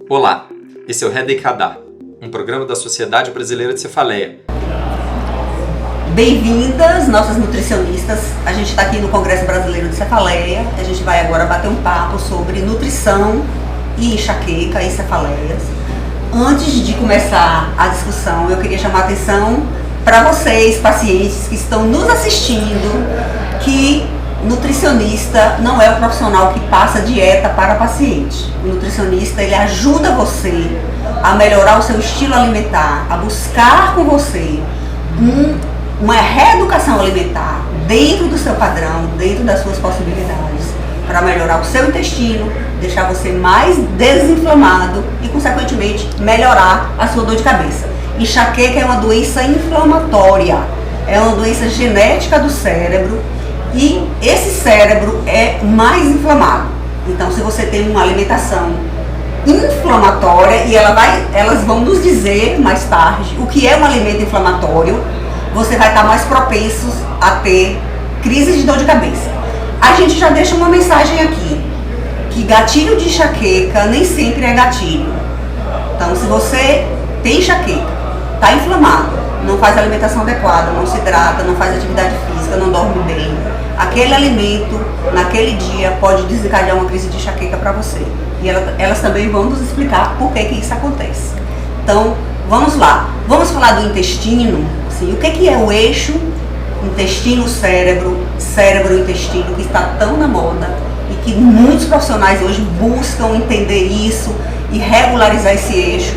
Olá, esse é o Redecadá, um programa da Sociedade Brasileira de Cefaleia. Bem-vindas, nossas nutricionistas. A gente está aqui no Congresso Brasileiro de Cefaleia. A gente vai agora bater um papo sobre nutrição e enxaqueca e cefaleias. Antes de começar a discussão, eu queria chamar a atenção para vocês, pacientes que estão nos assistindo, que nutricionista não é o profissional que passa dieta para paciente. O nutricionista, ele ajuda você a melhorar o seu estilo alimentar, a buscar com você uma reeducação alimentar dentro do seu padrão, dentro das suas possibilidades, para melhorar o seu intestino, deixar você mais desinflamado e, consequentemente, melhorar a sua dor de cabeça. Enxaqueca é uma doença inflamatória, é uma doença genética do cérebro e esse cérebro é mais inflamado. Então, se você tem uma alimentação inflamatória, e elas vão nos dizer mais tarde o que é um alimento inflamatório, você vai estar mais propenso a ter crise de dor de cabeça. A gente já deixa uma mensagem aqui, que gatilho de enxaqueca nem sempre é gatilho. Então, se você tem enxaqueca, está inflamado, não faz alimentação adequada, não se hidrata, não faz atividade física, não dorme bem, aquele alimento, naquele dia, pode desencadear uma crise de enxaqueca para você. E elas também vão nos explicar por que isso acontece. Então, vamos lá. Vamos falar do intestino. Assim, o que é o eixo intestino-cérebro, cérebro-intestino, que está tão na moda e que muitos profissionais hoje buscam entender isso e regularizar esse eixo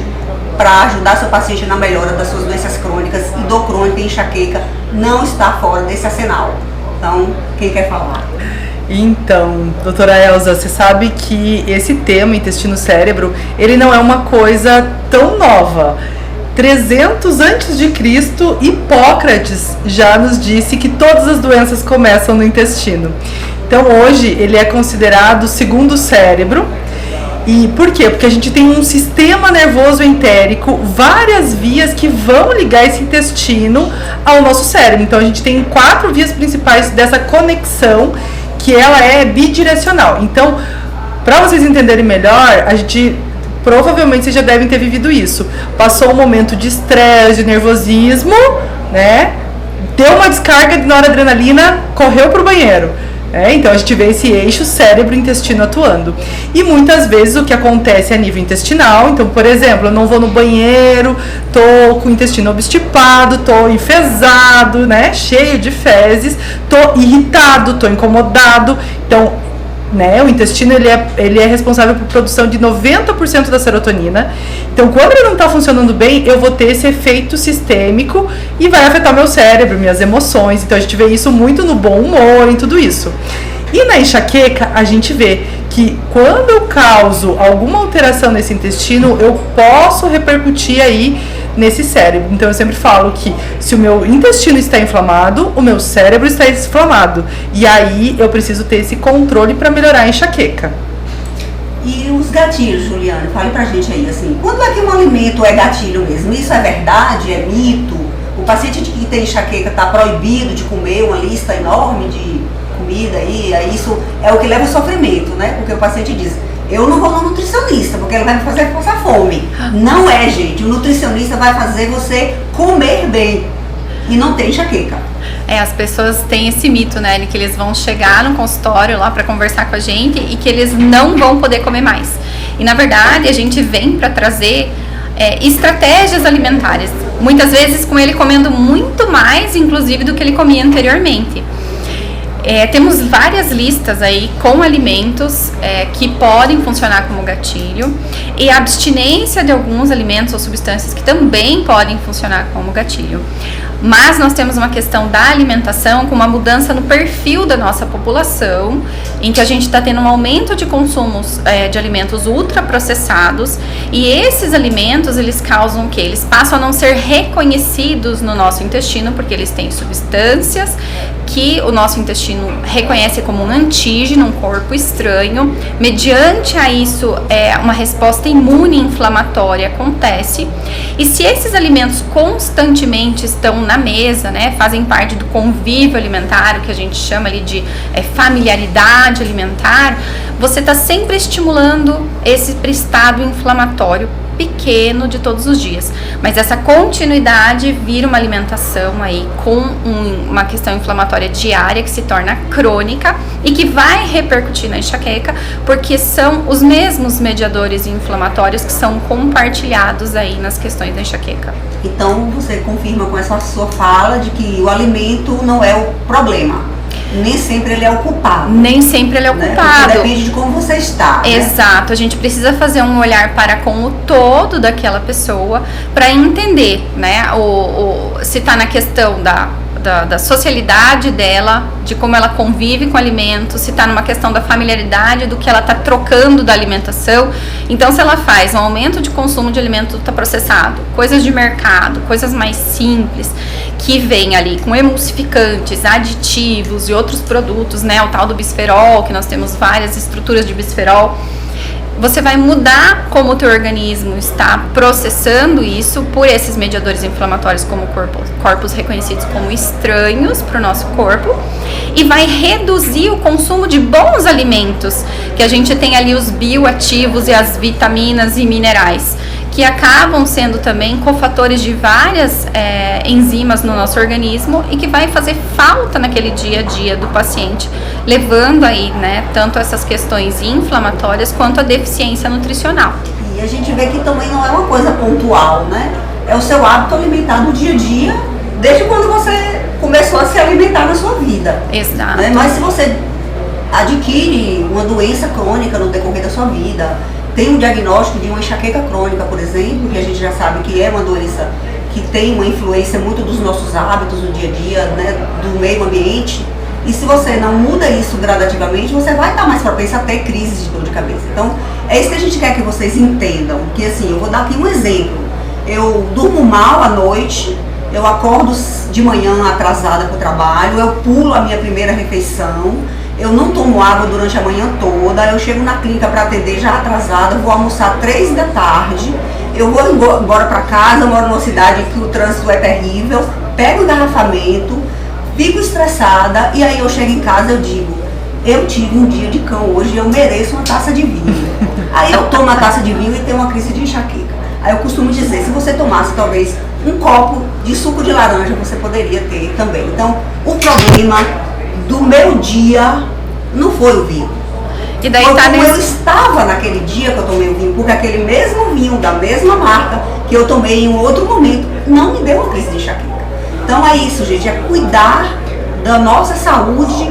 para ajudar seu paciente na melhora das suas doenças crônicas, e dor crônica e enxaqueca não está fora desse arsenal. Então, quem quer falar? Então, doutora Elza, você sabe que esse tema, intestino-cérebro, ele não é uma coisa tão nova. 300 antes de Cristo, Hipócrates já nos disse que todas as doenças começam no intestino. Então, hoje, ele é considerado o segundo cérebro. E por quê? Porque a gente tem um sistema nervoso entérico, várias vias que vão ligar esse intestino ao nosso cérebro. Então, a gente tem 4 vias principais dessa conexão, que ela é bidirecional. Então, para vocês entenderem melhor, a gente provavelmente vocês já devem ter vivido isso. Passou um momento de estresse, de nervosismo, né? Deu uma descarga de noradrenalina, correu pro banheiro. Então a gente vê esse eixo cérebro-intestino atuando. E muitas vezes o que acontece é a nível intestinal. Então, por exemplo, eu não vou no banheiro, tô com o intestino obstipado, tô enfesado, né, cheio de fezes, tô irritado, tô incomodado. Então, né, o intestino ele é responsável por produção de 90% da serotonina. Então, quando ele não está funcionando bem, eu vou ter esse efeito sistêmico e vai afetar meu cérebro, minhas emoções. Então, a gente vê isso muito no bom humor, em tudo isso. E na enxaqueca, a gente vê que quando eu causo alguma alteração nesse intestino, eu posso repercutir aí nesse cérebro. Então eu sempre falo que se o meu intestino está inflamado, o meu cérebro está inflamado. E aí eu preciso ter esse controle para melhorar a enxaqueca. E os gatilhos, Juliane? Fale pra gente aí, assim, quando é que um alimento é gatilho mesmo? Isso é verdade? É mito? O paciente que tem enxaqueca está proibido de comer uma lista enorme de comida aí isso é o que leva ao sofrimento, né? Porque o paciente diz: eu não vou no nutricionista, porque ele vai me fazer passar fome. Não é, gente. O nutricionista vai fazer você comer bem e não ter enxaqueca. As pessoas têm esse mito, né, de que eles vão chegar no consultório lá para conversar com a gente e que eles não vão poder comer mais. E na verdade a gente vem para trazer estratégias alimentares, muitas vezes com ele comendo muito mais, inclusive, do que ele comia anteriormente. Temos várias listas aí com alimentos que podem funcionar como gatilho, e a abstinência de alguns alimentos ou substâncias que também podem funcionar como gatilho. Mas nós temos uma questão da alimentação com uma mudança no perfil da nossa população, em que a gente está tendo um aumento de consumos de alimentos ultraprocessados, e esses alimentos, eles causam o quê? Eles passam a não ser reconhecidos no nosso intestino, porque eles têm substâncias que o nosso intestino reconhece como um antígeno, um corpo estranho. Mediante a isso, uma resposta imune inflamatória acontece. E se esses alimentos constantemente estão na mesa, né, fazem parte do convívio alimentar, o que a gente chama ali de familiaridade alimentar, você está sempre estimulando esse estado inflamatório pequeno de todos os dias, mas essa continuidade vira uma alimentação aí com uma questão inflamatória diária que se torna crônica e que vai repercutir na enxaqueca, porque são os mesmos mediadores inflamatórios que são compartilhados aí nas questões da enxaqueca. Então você confirma com essa sua fala de que o alimento não é o problema. Nem sempre ele é o culpado. Nem sempre ele é o culpado. Porque depende de como você está. Exato. Né? A gente precisa fazer um olhar para com o todo daquela pessoa para entender, né? Se está na questão da socialidade dela, de como ela convive com o alimento, se está numa questão da familiaridade, do que ela está trocando da alimentação. Então, se ela faz um aumento de consumo de alimento ultraprocessado, coisas de mercado, coisas mais simples, que vem ali com emulsificantes, aditivos e outros produtos, né? O tal do bisferol, que nós temos várias estruturas de bisferol. Você vai mudar como o teu organismo está processando isso por esses mediadores inflamatórios como corpos reconhecidos como estranhos para o nosso corpo, e vai reduzir o consumo de bons alimentos, que a gente tem ali os bioativos e as vitaminas e minerais, que acabam sendo também cofatores de várias enzimas no nosso organismo e que vai fazer falta naquele dia a dia do paciente, levando aí, né, tanto essas questões inflamatórias quanto a deficiência nutricional. E a gente vê que também não é uma coisa pontual, né? É o seu hábito alimentar do dia a dia, desde quando você começou a se alimentar na sua vida. Exato. Né? Mas se você adquire uma doença crônica no decorrer da sua vida, tem um diagnóstico de uma enxaqueca crônica, por exemplo, que a gente já sabe que é uma doença que tem uma influência muito dos nossos hábitos no dia a dia, né, do meio ambiente, e se você não muda isso gradativamente, você vai estar mais propenso a ter crises de dor de cabeça. Então, é isso que a gente quer que vocês entendam, que assim, eu vou dar aqui um exemplo. Eu durmo mal à noite, eu acordo de manhã atrasada para o trabalho, eu pulo a minha primeira refeição, eu não tomo água durante a manhã toda, eu chego na clínica para atender já atrasada, vou almoçar 3 da tarde, eu vou embora para casa, eu moro numa cidade que o trânsito é terrível, pego o engarrafamento, fico estressada e aí eu chego em casa e eu digo, eu tive um dia de cão hoje, eu mereço uma taça de vinho. Aí eu tomo uma taça de vinho e tenho uma crise de enxaqueca. Aí eu costumo dizer, se você tomasse talvez um copo de suco de laranja, você poderia ter também. Então, o problema do meu dia não foi o vinho. E daí foi tá como nesse... eu estava naquele dia que eu tomei o vinho, porque aquele mesmo vinho da mesma marca que eu tomei em um outro momento não me deu uma crise de enxaqueca. Então é isso, gente, é cuidar da nossa saúde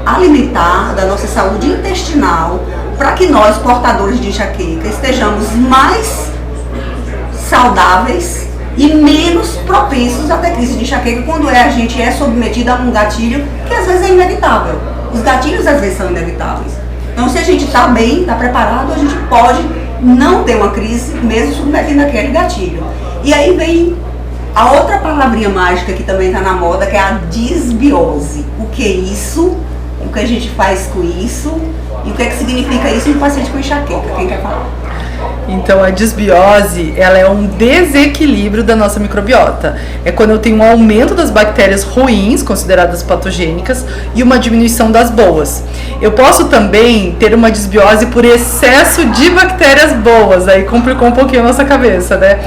alimentar, da nossa saúde intestinal, para que nós, portadores de enxaqueca, estejamos mais saudáveis e menos propensos a ter crise de enxaqueca quando a gente é submetido a um gatilho que às vezes é inevitável. Os gatilhos às vezes são inevitáveis. Então, se a gente está bem, está preparado, a gente pode não ter uma crise mesmo submetendo aquele gatilho. E aí vem a outra palavrinha mágica que também está na moda, que é a disbiose. O que é isso? O que a gente faz com isso? E o que é que significa isso em um paciente com enxaqueca? Quem quer falar? Então, a disbiose, ela é um desequilíbrio da nossa microbiota. É quando eu tenho um aumento das bactérias ruins, consideradas patogênicas, e uma diminuição das boas. Eu posso também ter uma disbiose por excesso de bactérias boas, aí complicou um pouquinho a nossa cabeça, né?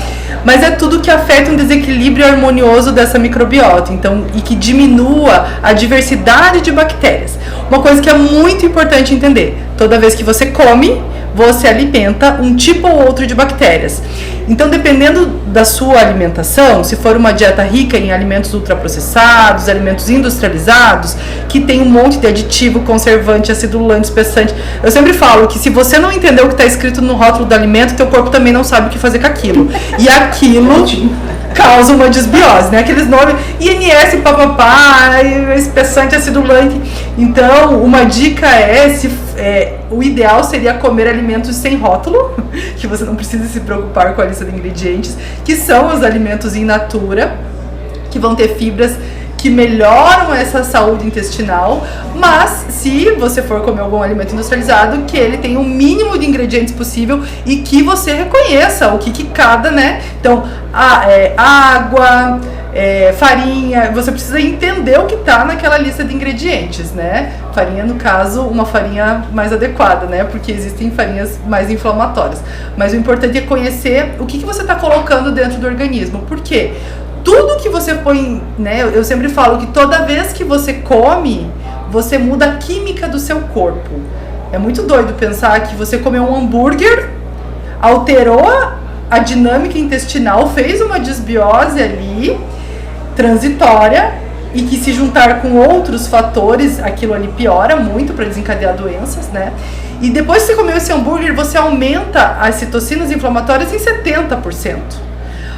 Mas é tudo que afeta um desequilíbrio harmonioso dessa microbiota, então, e que diminua a diversidade de bactérias. Uma coisa que é muito importante entender, toda vez que você come, você alimenta um tipo ou outro de bactérias. Então, dependendo da sua alimentação, se for uma dieta rica em alimentos ultraprocessados, alimentos industrializados, que tem um monte de aditivo, conservante, acidulante, espessante, eu sempre falo que se você não entender o que está escrito no rótulo do alimento, teu corpo também não sabe o que fazer com aquilo. E aquilo causa uma disbiose, né? Aqueles nomes, INS, papapá, espessante, acidulante. Então, uma dica o ideal seria comer alimentos sem rótulo, que você não precisa se preocupar com a lista de ingredientes, que são os alimentos in natura, que vão ter fibras que melhoram essa saúde intestinal, mas se você for comer algum alimento industrializado, que ele tenha o mínimo de ingredientes possível e que você reconheça o que cada, né? Então, água, farinha, você precisa entender o que está naquela lista de ingredientes, né? Farinha, no caso, uma farinha mais adequada, né? Porque existem farinhas mais inflamatórias. Mas o importante é conhecer o que você está colocando dentro do organismo. Por quê? Tudo que você põe, né? Eu sempre falo que toda vez que você come, você muda a química do seu corpo. É muito doido pensar que você comeu um hambúrguer, alterou a dinâmica intestinal, fez uma desbiose ali, transitória, e que se juntar com outros fatores, aquilo ali piora muito para desencadear doenças, né? E depois que você comeu esse hambúrguer, você aumenta as citocinas inflamatórias em 70%.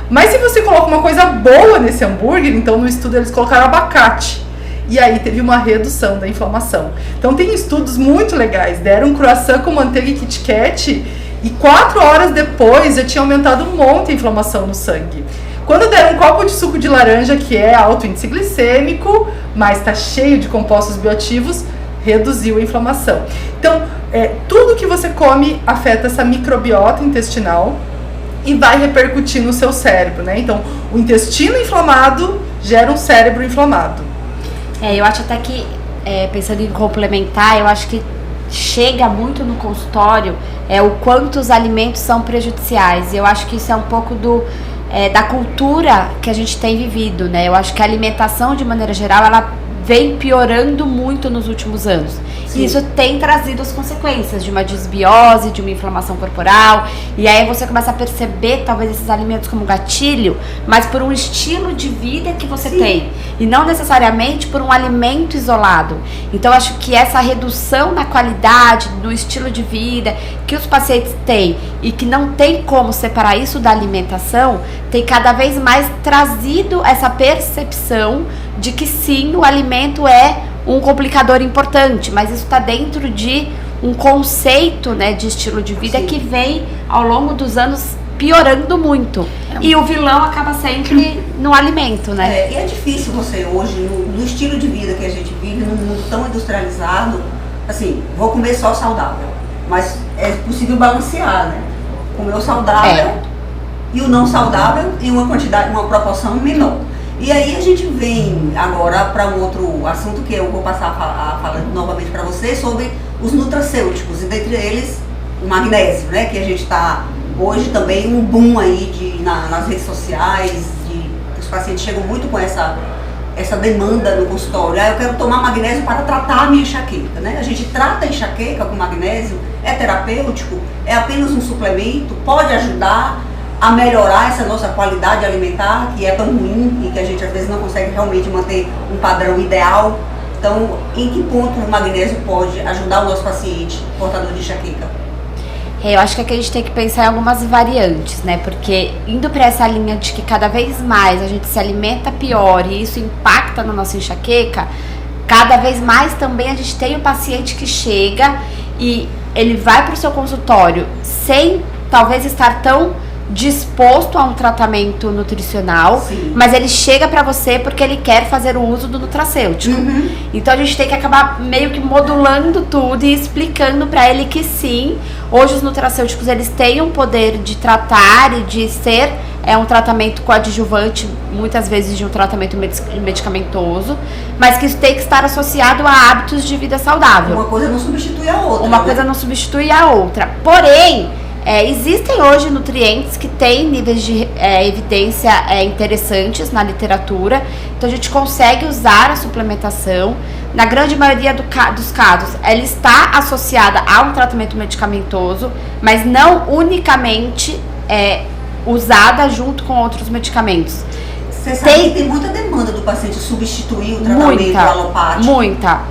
Mas se você coloca uma coisa boa nesse hambúrguer, então no estudo eles colocaram abacate, e aí teve uma redução da inflamação. Então tem estudos muito legais, deram um croissant com manteiga e Kit Kat, e 4 horas depois já tinha aumentado um monte a inflamação no sangue. Quando deram um copo de suco de laranja, que é alto índice glicêmico, mas está cheio de compostos bioativos, reduziu a inflamação. Então, tudo que você come afeta essa microbiota intestinal e vai repercutir no seu cérebro, né? Então, o intestino inflamado gera um cérebro inflamado. Eu acho até que, pensando em complementar, eu acho que chega muito no consultório o quanto os alimentos são prejudiciais. Eu acho que isso é um pouco da cultura que a gente tem vivido, né? Eu acho que a alimentação, de maneira geral, ela vem piorando muito nos últimos anos. Sim. E isso tem trazido as consequências de uma desbiose, de uma inflamação corporal. E aí você começa a perceber, talvez, esses alimentos como gatilho, mas por um estilo de vida que você Sim. tem. E não necessariamente por um alimento isolado. Então, acho que essa redução na qualidade, do estilo de vida que os pacientes têm e que não tem como separar isso da alimentação, tem cada vez mais trazido essa percepção de que sim, o alimento é um complicador importante, mas isso está dentro de um conceito, né, de estilo de vida Sim. que vem ao longo dos anos piorando muito. E o vilão acaba sempre no alimento, né? E é difícil você hoje, no estilo de vida que a gente vive, num mundo tão industrializado, assim, vou comer só saudável, mas é possível balancear, né? Comer o saudável e o não saudável em uma quantidade, uma proporção menor. E aí a gente vem agora para um outro assunto que eu vou passar a falar novamente para vocês sobre os nutracêuticos, e dentre eles o magnésio, né? Que a gente está hoje também um boom aí nas redes sociais, os pacientes chegam muito com essa demanda no consultório. Eu quero tomar magnésio para tratar a minha enxaqueca, né? A gente trata a enxaqueca com magnésio, é terapêutico, é apenas um suplemento, pode ajudar a melhorar essa nossa qualidade alimentar, que é tão ruim e que a gente às vezes não consegue realmente manter um padrão ideal. Então, em que ponto o magnésio pode ajudar o nosso paciente portador de enxaqueca? Eu acho que aqui a gente tem que pensar em algumas variantes, né? Porque indo para essa linha de que cada vez mais a gente se alimenta pior e isso impacta na nossa enxaqueca, cada vez mais também a gente tem um paciente que chega e ele vai para o seu consultório sem talvez estar tão disposto a um tratamento nutricional, Sim. mas ele chega pra você porque ele quer fazer o uso do nutracêutico. Uhum. Então a gente tem que acabar meio que modulando tudo e explicando pra ele que sim, hoje os nutracêuticos eles têm um poder de tratar e de ser um tratamento coadjuvante, muitas vezes de um tratamento medicamentoso, mas que isso tem que estar associado a hábitos de vida saudável. Uma coisa não substitui a outra. Uma coisa não substitui a outra. Porém, existem hoje nutrientes que têm níveis de evidência interessantes na literatura, então a gente consegue usar a suplementação. Na grande maioria dos casos, ela está associada a um tratamento medicamentoso, mas não unicamente usada junto com outros medicamentos. Você sabe que tem muita demanda do paciente substituir o tratamento alopático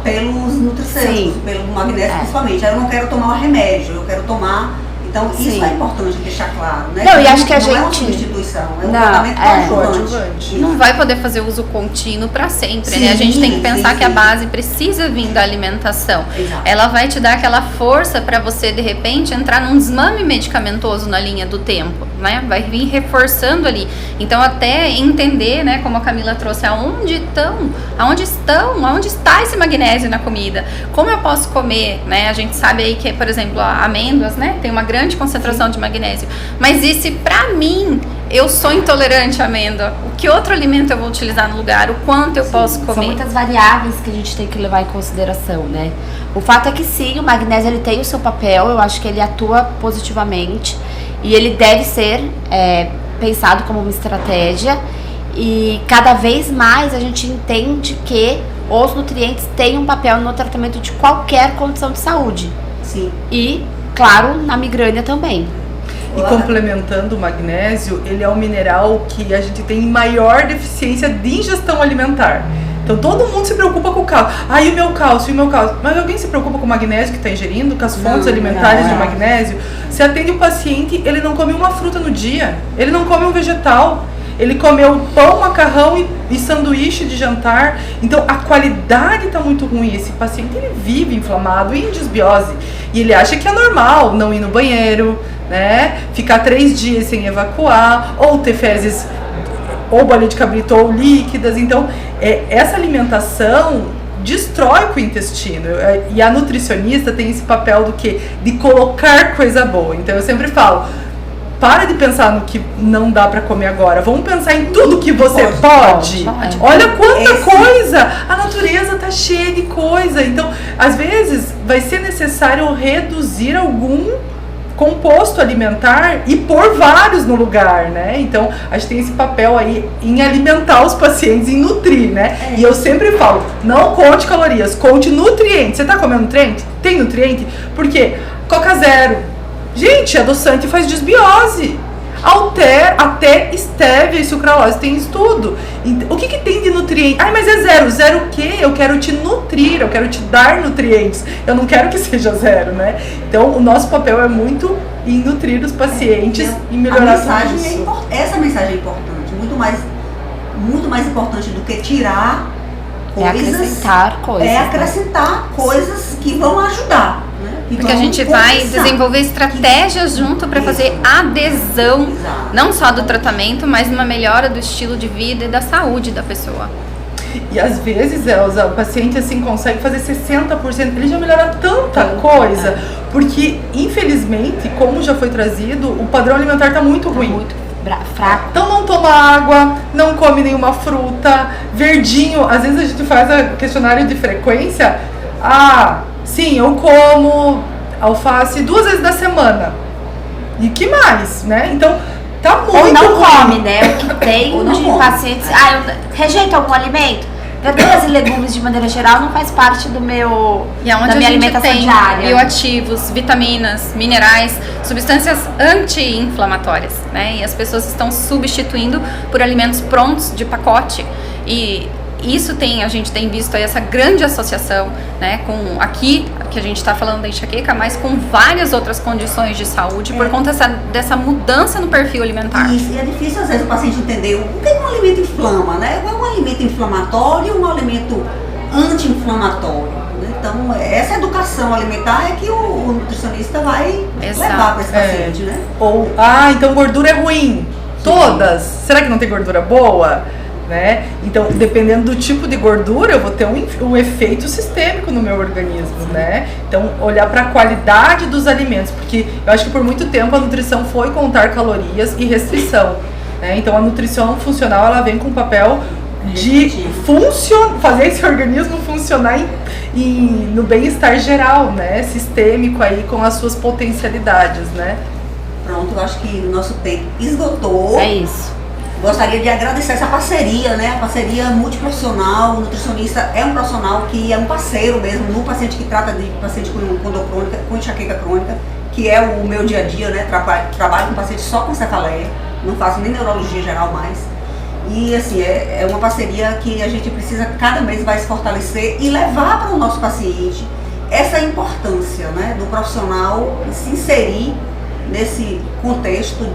pelos nutracêuticos, pelo magnésio principalmente. Eu não quero tomar um remédio, eu quero tomar... Então, isso é importante deixar claro, né? Não, e acho que a gente... Não é uma substituição, é um tratamento coadjuvante. Não vai poder fazer uso contínuo para sempre, sim, né? A gente tem que pensar que a base precisa vir da alimentação. Exato. Ela vai te dar aquela força para você, de repente, entrar num desmame medicamentoso na linha do tempo, né? Vai vir reforçando ali. Então, até entender, né, como a Camila trouxe, aonde está esse magnésio na comida? Como eu posso comer, né? A gente sabe aí que, por exemplo, amêndoas, né? Tem uma grande grande concentração de magnésio. Mas e se pra mim eu sou intolerante à amêndoa, o que outro alimento eu vou utilizar no lugar? O quanto eu posso comer? São muitas variáveis que a gente tem que levar em consideração, né? O fato é que sim, o magnésio ele tem o seu papel, eu acho que ele atua positivamente e ele deve ser pensado como uma estratégia, e cada vez mais a gente entende que os nutrientes têm um papel no tratamento de qualquer condição de saúde. Sim. E, claro, na migrânia também. E complementando o magnésio, ele é um mineral que a gente tem maior deficiência de ingestão alimentar. Então todo mundo se preocupa com o cálcio. E o meu cálcio, Mas alguém se preocupa com o magnésio que está ingerindo, com as fontes alimentares de magnésio? Você atende o paciente, ele não come uma fruta no dia, ele não come um vegetal. Ele comeu pão, macarrão e sanduíche de jantar. Então a qualidade está muito ruim. Esse paciente ele vive inflamado e em desbiose. E ele acha que é normal não ir no banheiro, né? Ficar 3 dias sem evacuar, ou ter fezes ou bolinha de cabrito ou líquidas. Então essa alimentação destrói o intestino. E a nutricionista tem esse papel do quê? De colocar coisa boa. Então eu sempre falo, para de pensar no que não dá pra comer agora. Vamos pensar em tudo que você pode. Olha quanta coisa! A natureza tá cheia de coisa. Então, às vezes, vai ser necessário reduzir algum composto alimentar e pôr vários no lugar, né? Então, a gente tem esse papel aí em alimentar os pacientes, em nutrir, né? E eu sempre falo, não conte calorias, conte nutrientes. Você tá comendo nutriente? Tem nutriente? Por quê? Coca zero. Gente, adoçante faz desbiose. Até estévia e sucralose, tem estudo. O que tem de nutriente? Mas é zero. Zero o quê? Eu quero te nutrir, eu quero te dar nutrientes. Eu não quero que seja zero, né? Então, o nosso papel é muito em nutrir os pacientes e melhorar tudo isso. Essa mensagem é importante, muito mais importante do que tirar coisas. É acrescentar coisas que vão ajudar. Porque a gente vai desenvolver estratégias junto para fazer adesão, não só do tratamento, mas uma melhora do estilo de vida e da saúde da pessoa. E às vezes, Elza, o paciente assim consegue fazer 60%, ele já melhora tanta coisa, porque infelizmente, como já foi trazido, o padrão alimentar está muito ruim. Muito fraco. Então não toma água, não come nenhuma fruta, verdinho, às vezes a gente faz questionário de frequência, sim, eu como alface 2 vezes na semana. E que mais, né? Então, tá muito Ou não ruim. come, né? O que tem de pacientes... rejeita algum alimento? Verduras e legumes, de maneira geral, não faz parte do meu, e aonde da minha a gente alimentação tem diária. Bioativos, vitaminas, minerais, substâncias anti-inflamatórias, né? E as pessoas estão substituindo por alimentos prontos de pacote. E isso a gente tem visto aí essa grande associação, né, com aqui, que a gente está falando da enxaqueca, mas com várias outras condições de saúde por conta dessa mudança no perfil alimentar. Isso, e é difícil às vezes o paciente entender o que um alimento inflama, né? É um alimento inflamatório e um alimento anti-inflamatório. Então, essa educação alimentar é que o nutricionista vai levar para esse paciente, né? Ou, então gordura é ruim. Todas. Será que não tem gordura boa? Né? Então, dependendo do tipo de gordura, eu vou ter um efeito sistêmico no meu organismo, né? Então, olhar para a qualidade dos alimentos, porque eu acho que por muito tempo a nutrição foi contar calorias e restrição, né? Então, a nutrição funcional, ela vem com o papel de fazer esse organismo funcionar no bem-estar geral, né? Sistêmico aí, com as suas potencialidades, né? Pronto, eu acho que o nosso tempo esgotou. É isso. Gostaria de agradecer essa parceria, né? A parceria multiprofissional. O nutricionista é um profissional que é um parceiro mesmo no paciente que trata de paciente com condocrônica, com enxaqueca crônica, que é o meu dia a dia, né? Trabalho com paciente só com cefaleia, não faço nem neurologia geral mais. E assim, é uma parceria que a gente precisa cada vez mais fortalecer e levar para o nosso paciente essa importância, né? Do profissional se inserir nesse contexto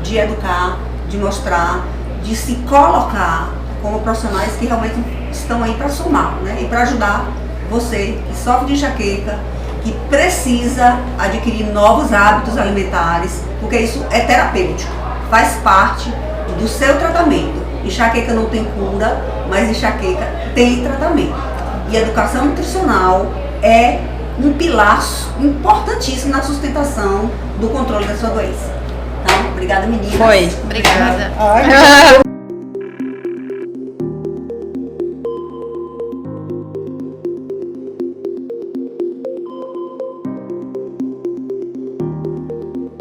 de educar, de mostrar, de se colocar como profissionais que realmente estão aí para somar, né? E para ajudar você que sofre de enxaqueca, que precisa adquirir novos hábitos alimentares, porque isso é terapêutico, faz parte do seu tratamento. Enxaqueca não tem cura, mas enxaqueca tem tratamento. E a educação nutricional é um pilar importantíssimo na sustentação do controle da sua doença. Então, obrigada, meninas. Foi. Obrigada. Ai,